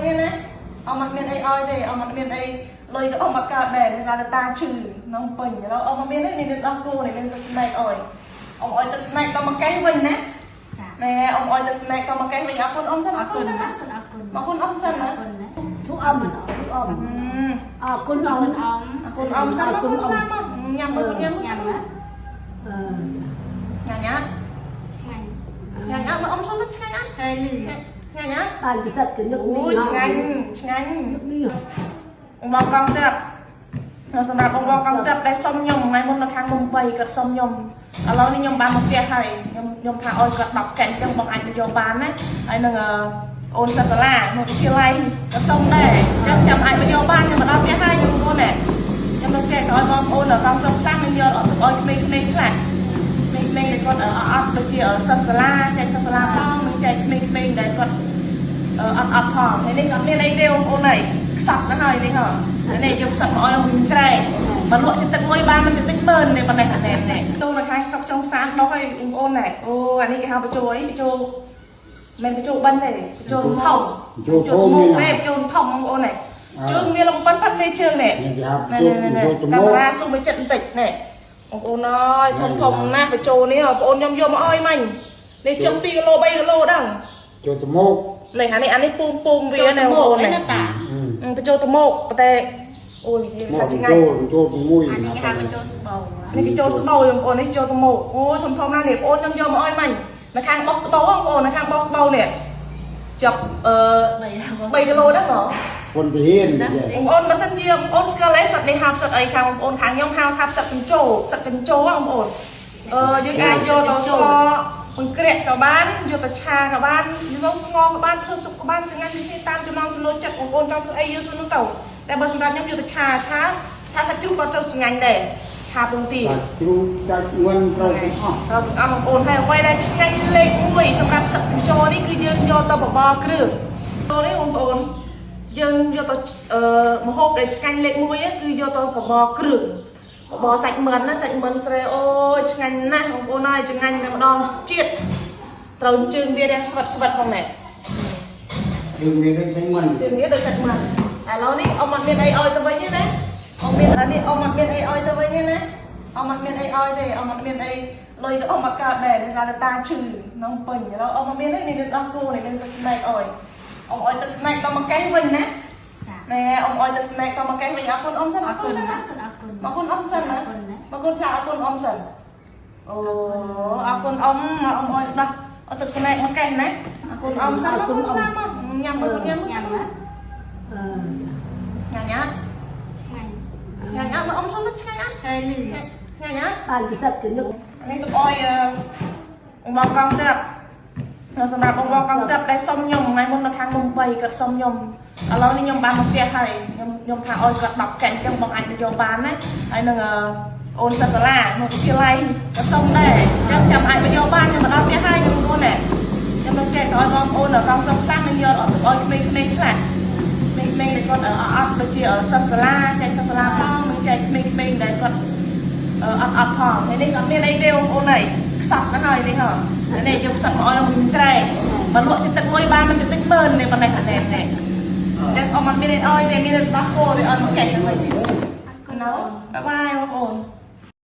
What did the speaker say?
នេះណាអមអត់មានអីឲ្យទេអមអត់មានអីលុយក៏អមអត់កើតដែរដោយសារតែតាឈឺក្នុងពេញឥឡូវអមអត់មានទេមានតែដោះគោនេះមានទឹកស្នែកអុយអមអុយទឹកស្នែកទៅមកកេះវិញណាណែអមអុយទឹកស្នែកទៅមកកេះវិញអរគុណអមសិនអរគុណសិនណាអរគុណអមសិនណាทุกอมทุกอมคุณอมคุณอมសិនអរគុណស្លាមញ៉ាំមើលញ៉ាំសិនញ៉ាំញ៉ាំញ៉ាំញ៉ាំមកអមសិនឆ្ងាញ់អត់ឆ្ងាញ់ឆ្ងាញ់អត់បានពិសិដ្ឋគឺនឹកនេះឆ្ងាញ់ឆ្ងាញ់បងកងទឹកសម្រាប់បងកងទឹកដែលសុំខ្ញុំថ្ងៃមុននៅខាងមុំ3គាត់សុំខ្ញុំឥឡូវនេះខ្ញុំបានមកផ្ទះហើយខ្ញុំថាអោយគាត់10កែអញ្ចឹងបងអាចទៅយកបានណាហើយនឹងអូនសាសាឡាមកវិទ្យាល័យគាត់សុំដែរអញ្ចឹងខ្ញុំអាចទៅយកបានខ្ញុំមកដល់ផ្ទះហើយខ្ញុំអូនដែរខ្ញុំនឹងចែកឲ្យបងប្អូននៅកងទឹកខ្លះនឹងយកឲ្យក្មេងៗខ្លះក្មេងៗគាត់អត់ដូចជាសាសាឡាចែកសាសាឡាផងនឹងចែកក្មេងៗដែលគាត់អត់ផងហើយនេះអត់មានអីទេបងប្អូនហើយខ្សត់ណាស់ហើយនេះហ៎នេះយកខ្សត់មកឲ្យខ្ញុំច្រែកមកលក់ទឹកមួយបានមិនតិចមើលនេះប៉ុណ្ណេះអានេះទូនៅខាងស្រុកចុងសានដុសឲ្យបងប្អូនដែរអូអានេះគេហៅបញ្ចូលអីបញ្ចូលមិនបញ្ចូលបិណ្ឌទេបញ្ចូលធំបញ្ចូលមុខទេបញ្ចូលធំបងប្អូននេះជើងមានលំបិណ្ឌទេជើងនេះកាមេរ៉ាស៊ូមចិត្តបន្តិចនេះបងប្អូនអើយធំណាស់បញ្ចូលនេះបងប្អូនខ្ញុំយកមកឲ្យមិញនេះជិះ2គីឡូ3គីឡូដឹងចូលទៅមុខនេះអានេះពុំវាណាបងប្អូននេះបញ្ចូលទៅមុខតែអូយនិយាយថាឆ្ងាញ់ចូលទៅមួយអានេះគេហៅបញ្ចូលស្បូវនេះបញ្ចូលស្បូវបងប្អូននេះចូលទៅមុខអូយធំណាស់នេះបងប្អូនខ្ញុំយកមកឲ្យមិញនៅខាងបោះស្បូវបងប្អូននៅខាងបោះស្បូវនេះចាប់3គីឡូដែរហ៎ពុនទៅហ៊ានបងប្អូនបើសិនជាបងប្អូនស្គាល់ទេផ្សិតនេះហៅផ្សិតអីខាងបងប្អូនខាងខ្ញុំហៅថាផ្សិតកញ្ចូលផ្សិតកញ្ចូលបងប្អូនយើងអាចយកទៅស្លបង្ក្រាក់ក៏បានយកទៅឆាក៏បានយកស្ងោក៏បានធ្វើស៊ុបក៏បានឆ្ងាញ់នេះតាមចំណង់ចំណូលចិត្តបងប្អូនចង់ធ្វើអីយកទៅនោះទៅតែបើសម្រាប់ខ្ញុំយកទៅឆាសាច់ជ្រូកក៏ចូលឆ្ងាញ់ដែរឆាពងទាសាច់ជ្រូកសាច់ងន់ត្រូវទាំងអស់បងប្អូនហើយអ្វីដែលឆ្ងាញ់លេខ1សម្រាប់ផ្សិតកញ្ចូលនេះគឺយើងយកទៅបបរគ្រឿងចូលនេះបងប្អូនយើងយកទៅម្ហូបដែលឆ្ងាញ់លេខ1គឺយកទៅបបរគ្រឿងបបរសាច់មិនណាសាច់មិនស្រែអូយឆ្ងាញ់ណាស់បងប្អូនហើយឆ្ងាញ់តែម្ដងជាតិត្រូវជើងវារាំងស្វិតផងណែជើងវាដូចសាច់មិនជើងវាដូចសាច់មិនឥឡូវនេះអមអត់មានអីឲ្យទៅវិញទេណាអមមាននេះអមអត់មានអីឲ្យទៅវិញទេណាអមអត់មានអីឲ្យទេអមអត់មានអីលុយក៏អមអត់កើតដែរដោយសារតែតាឈឺក្នុងពេញឥឡូវអមអត់មានទេមានតែដោះគោនេះមានទឹកស្នែកអុយអមអុយទឹកស្នែកទៅមកកេះវិញណាណែអមអុយទឹកស្នែកទៅមកកេះវិញអរគុណអមសិនអរគុណសិនណាអរគុណអមសិនណាអរគុណចាអរគុណអមសិនអូអរគុណអមអុយដោះអត់ទឹកស្នែកមកកេះណាអរគុណអមសិនអរគុណស្លាមញ៉ាំមើលញ៉ាំសិនញ៉ាំញ៉ាំញ៉ាំមកអមសិនឆ្ងាញ់អត់ឆ្ងាញ់ឆ្ងាញ់អត់បានពិសិដ្ឋគឺនឹកនេះទៅអុយបងកងទឹកសម្រាប់បងកងទឹកដែលសុំខ្ញុំថ្ងៃមុននៅខាងមុំ3គាត់សុំខ្ញុំឥឡូវនេះខ្ញុំបានមកផ្ទះហើយខ្ញុំថាអុយគាត់10កែអញ្ចឹងបងអាចទៅយកបានណាហើយនឹងអូនសាសាឡាមកវិទ្យាល័យគាត់សុំដែរអញ្ចឹងខ្ញុំអាចទៅយកបានខ្ញុំមកដល់ផ្ទះហើយខ្ញុំអូនខ្ញុំនឹងចែកទៅឲ្យបងប្អូននៅកងទឹកខ្លះនឹងយកឲ្យក្មេងៗខ្លះក្មេងៗដែលគាត់អត់ដូចជាសាសាឡាចែកសាសាឡាផងនឹងចែកក្មេងៗដែលគាត់អត់ផងហើយនេះអត់មានអីទេបងប្អូនហើយខ្សត់ណាស់ហើយនេះហ៎នេះយកខ្សត់មកឲ្យខ្ញុំច្រែកមកលក់ទឹកមួយបានមិនតិចមើលនេះប៉ុណ្ណេះអានេះអញ្ចឹងអមអត់មានអីឲ្យទេមានតែដោះគោទេឲ្យមកចែកទៅវិញណាបាយបាយបងប្អូន